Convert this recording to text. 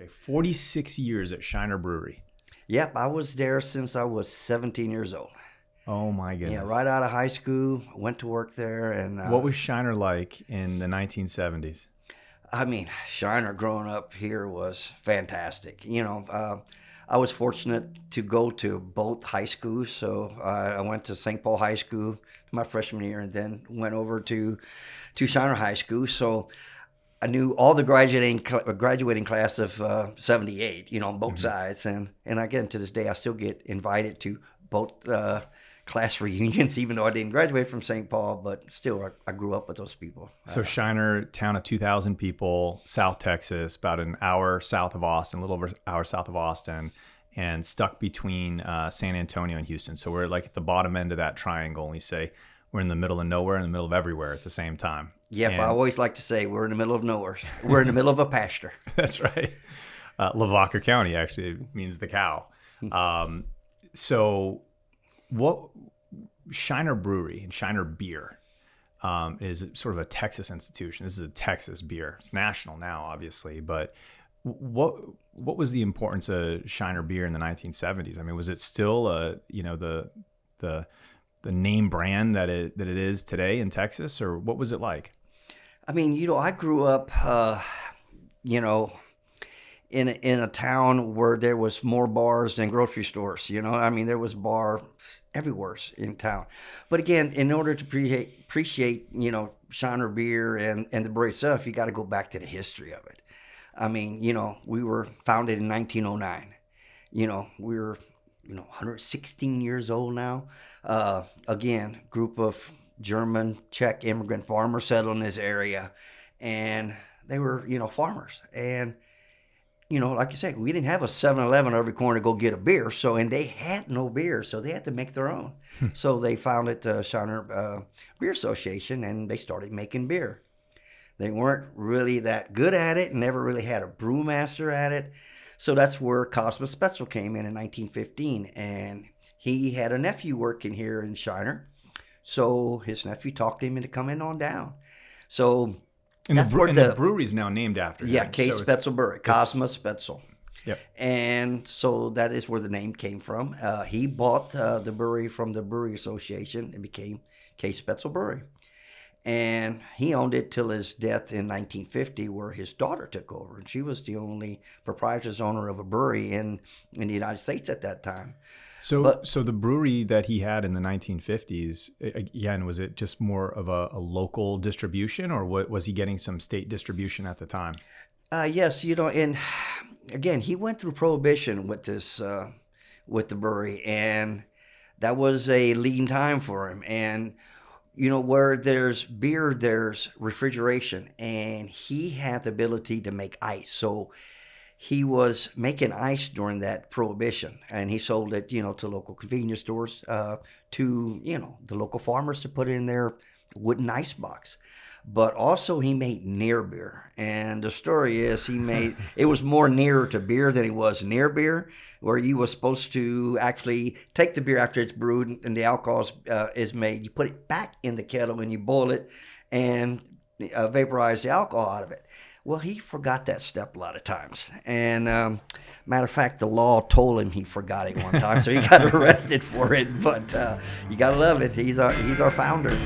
Okay, 46 years at Shiner Brewery. Yep, I was there since I was 17 years old. Oh my goodness. Yeah, right out of high school, went to work there. And what was Shiner like in the 1970s? I mean, Shiner growing up here was fantastic. I was fortunate to go to both high schools. So I went to St. Paul High School my freshman year and then went over to Shiner High School. So I knew all the graduating class of 78, on both sides. And again, to this day, I still get invited to both class reunions, even though I didn't graduate from St. Paul, but still I grew up with those people. So Shiner, town of 2,000 people, South Texas, about an hour south of Austin, a little over an hour south of Austin, and stuck between San Antonio and Houston. So we're like at the bottom end of that triangle, and we say we're in the middle of nowhere, in the middle of everywhere at the same time. Yep, I always like to say we're in the middle of nowhere. We're in the middle of a pasture. That's right. Lavaca County actually means the cow. So what Shiner Brewery and Shiner Beer is sort of a Texas institution. This is a Texas beer. It's national now, obviously, but what was the importance of Shiner Beer in the 1970s? I mean, was it still the name brand that it is today in Texas, or what was it like? I mean, I grew up, in a town where there was more bars than grocery stores. I mean, there was bars everywhere in town. But again, in order to appreciate, Shiner Beer and the brewery itself, you got to go back to the history of it. I mean, we were founded in 1909. We're 116 years old now. Again, group of German, Czech immigrant farmers settled in this area, and they were, farmers. And like you say, we didn't have a 7-Eleven every corner to go get a beer. And they had no beer, so they had to make their own. So they founded the Shiner Beer Association, and they started making beer. They weren't really that good at it, and never really had a brewmaster at it. So that's where Cosmo Spoetzl came in 1915, and he had a nephew working here in Shiner. So his nephew talked him into coming on down. So that's where the brewery's now named after him. Yeah, Spoetzl Brewery, Cosmo Spoetzl. Yep. And so that is where the name came from. He bought the brewery from the Brewery Association and became Spoetzl Brewery. And he owned it till his death in 1950, where his daughter took over. And she was the only proprietor's owner of a brewery in the United States at that time. So the brewery that he had in the 1950s, again, was it just more of a local distribution, or was he getting some state distribution at the time? Yes, and again, he went through Prohibition with this, with the brewery, and that was a lean time for him. And where there's beer, there's refrigeration, and he had the ability to make ice. So he was making ice during that Prohibition, and he sold it, to local convenience stores, to, the local farmers to put it in their wooden ice box. But also he made near beer. And the story is it was more nearer to beer than it was near beer, where you were supposed to actually take the beer after it's brewed and the alcohol is made. You put it back in the kettle and you boil it and vaporize the alcohol out of it. Well, he forgot that step a lot of times. And matter of fact, the law told him he forgot it one time, so he got arrested for it. But you got to love it. He's our founder.